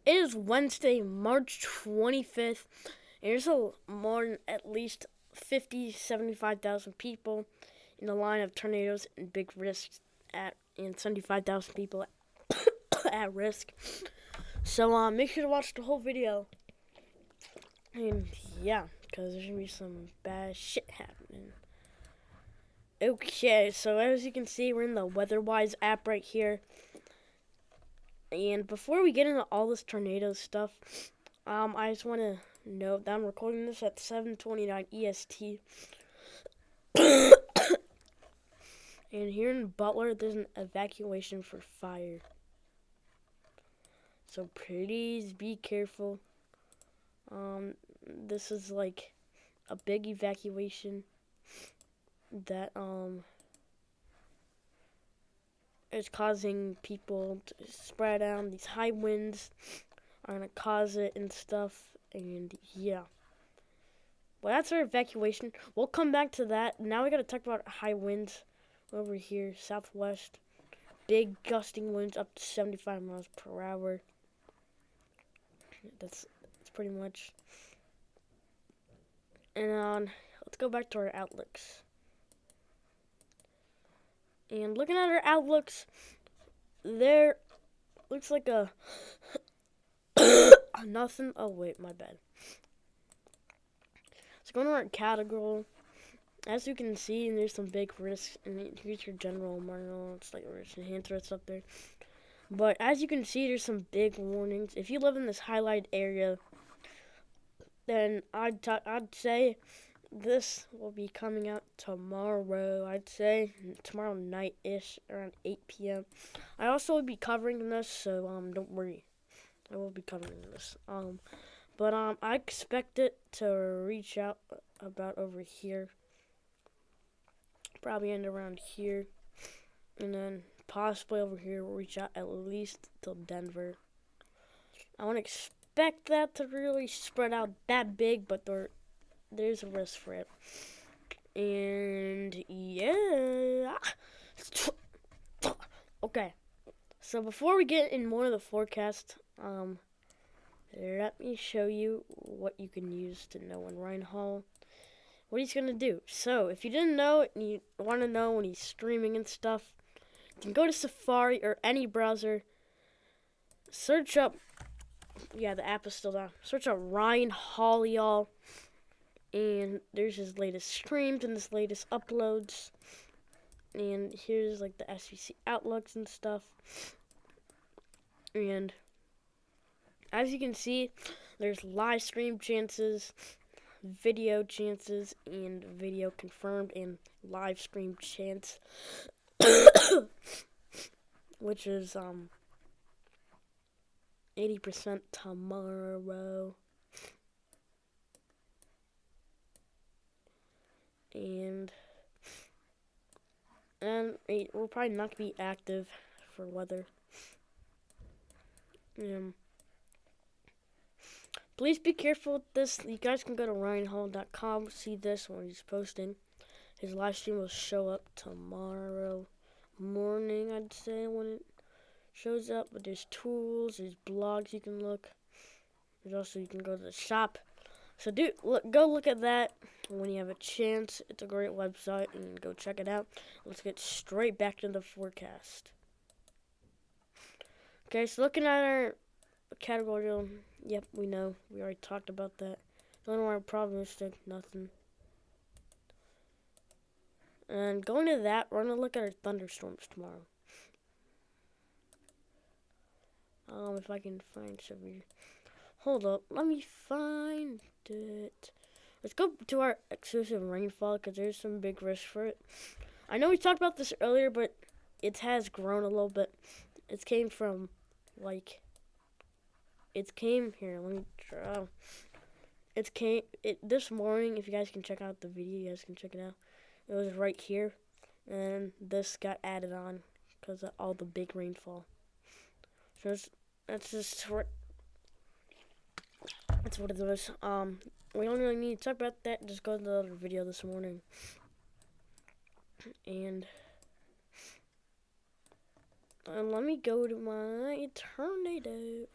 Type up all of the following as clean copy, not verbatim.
It is Wednesday, March 25th. There's more than at least 75,000 people in the line of tornadoes and big risks and 75,000 people at risk. So make sure to watch the whole video. And yeah, because there's gonna be some bad shit happening. Okay, so as you can see, we're in the WeatherWise app right here. And before we get into all this tornado stuff, I just want to note that I'm recording this at 7:29 EST. And here in Butler, there's an evacuation for fire. So please be careful. This is like a big evacuation that is causing people to spread out. These high winds are gonna cause it and stuff, and yeah. Well, that's our evacuation. We'll come back to that. Now we gotta talk about high winds over here, southwest. Big gusting winds up to 75 miles per hour. That's pretty much. And let's go back to our outlooks. And looking at our outlooks, there looks like a nothing. Oh wait, my bad. So going to our category, as you can see, there's some big risks. And here's your general model. It's like risk enhancers up there. But as you can see, there's some big warnings. If you live in this highlighted area, then I'd say this will be coming out tomorrow. I'd say tomorrow night-ish, around 8 p.m. I also will be covering this, so don't worry. I will be covering this. But I expect it to reach out about over here. Probably end around here. And then possibly over here will reach out at least till Denver. I wouldn't expect that to really spread out that big, but there's a risk for it. And yeah. Okay. So before we get in more of the forecast, let me show you what you can use to know when Ryan Hall, what he's gonna do. So if you didn't know and you want to know when he's streaming and stuff, you can go to Safari or any browser, search up, yeah, the app is still down. Search up Ryan Hall, y'all, and there's his latest streams and his latest uploads. And here's like the SVC outlooks and stuff. And as you can see, there's live stream chances, video chances, and video confirmed, and live stream chance, which is 80% tomorrow. And we're probably not gonna be active for weather. Please be careful with this. You guys can go to RyanHall.com, see this when he's posting. His live stream will show up tomorrow morning, I'd say, when it shows up. But there's tools, there's blogs you can look. There's also, you can go to the shop. So go look at that when you have a chance. It's a great website, and go check it out. Let's get straight back to the forecast. Okay, so looking at our category, yep, we know. We already talked about that. Don't worry, probabilistic, nothing. And going to that, we're going to look at our thunderstorms tomorrow. If I can find some here. Hold up, let me find it. Let's go to our exclusive rainfall, because there's some big risk for it. I know we talked about this earlier, but it has grown a little bit. It came from, here, let me try. This morning, if you guys can check out the video, you guys can check it out. It was right here, and this got added on because of all the big rainfall. So that's what it was. We don't really need to talk about that. Just go to the other video this morning. And let me go to my tornado.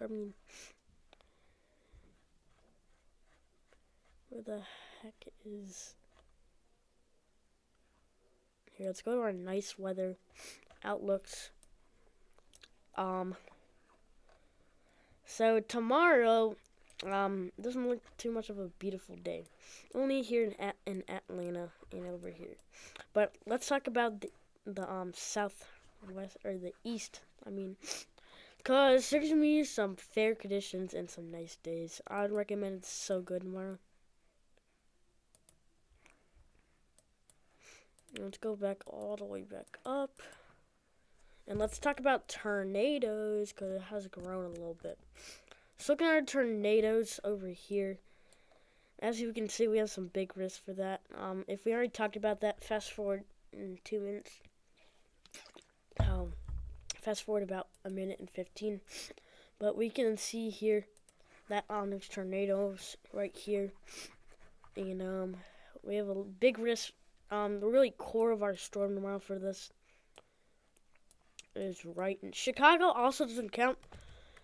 Where the heck is... Here, let's go to our nice weather outlooks. So tomorrow, doesn't look too much of a beautiful day. Only here in Atlanta and over here. But let's talk about the southwest, or the east, I mean. Because there's going to be some fair conditions and some nice days. I would recommend it's so good tomorrow. Let's go back all the way back up. And let's talk about tornadoes, because it has grown a little bit. So looking at our tornadoes over here, as you can see, we have some big risks for that. If we already talked about that, fast forward in 2 minutes. Fast forward about 1:15. But we can see here that there's tornadoes right here. And we have a big risk. The really core of our storm tomorrow for this is right in Chicago. Also doesn't count,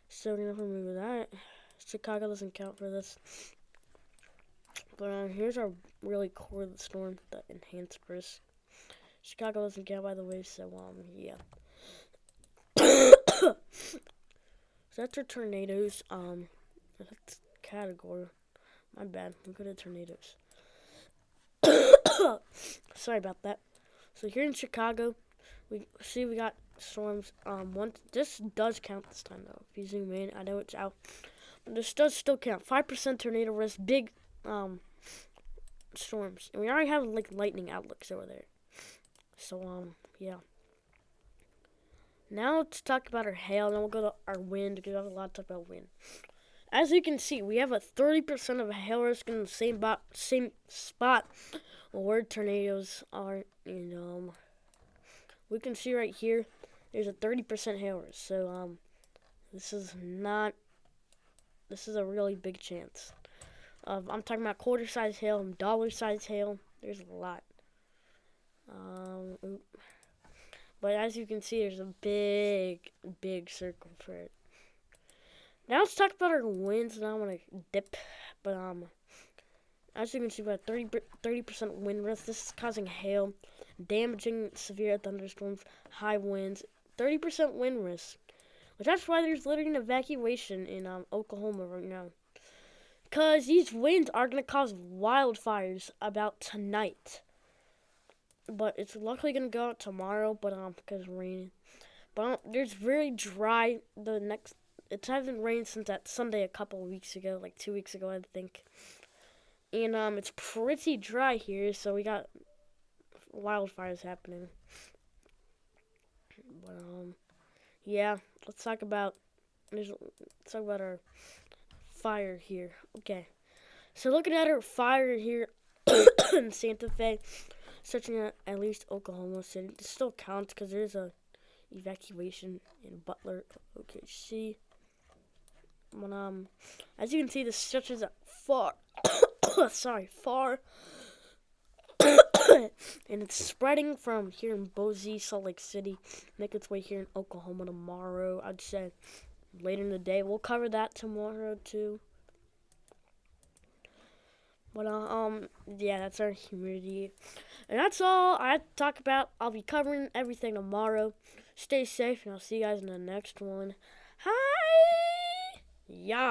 so we're gonna remove that. Chicago doesn't count for this. But here's our really core of the storm, the enhanced risk. Chicago doesn't count, by the way, so yeah. So that's our tornadoes. That's category. My bad. Look at the tornadoes. Sorry about that. So here in Chicago, we got storms. This does count this time though. If you zoom in, I know it's out, but this does still count. 5% tornado risk, big storms, and we already have like lightning outlooks over there. So yeah. Now let's talk about our hail. Then we'll go to our wind, because we have a lot to talk about wind. As you can see, we have a 30% of hail risk in the same spot where tornadoes are. And we can see right here, there's a 30% hail risk. So this is a really big chance. I'm talking about quarter-size hail, dollar-size hail. There's a lot. But as you can see, there's a big circle for it. Now let's talk about our winds, and I want to dip. But as you can see, we have 30% wind risk. This is causing hail, damaging severe thunderstorms, high winds, 30% wind risk. Which that's why there's literally an evacuation in Oklahoma right now. Because these winds are going to cause wildfires about tonight. But it's luckily going to go out tomorrow, but because it's raining. But there's very dry it hasn't rained since that Sunday a couple of weeks ago, like 2 weeks ago, I think. And it's pretty dry here, so we got wildfires happening. But yeah, let's talk about our fire here. Okay, so looking at our fire here in Santa Fe, searching at least Oklahoma City. This still counts because there's a evacuation in Butler, OKC. But, as you can see, this stretches far, far, and it's spreading from here in Boise, Salt Lake City, make its way here in Oklahoma tomorrow. I'd say later in the day. We'll cover that tomorrow too. But yeah, that's our humidity, and that's all I have to talk about. I'll be covering everything tomorrow. Stay safe, and I'll see you guys in the next one. Hi. Yeah.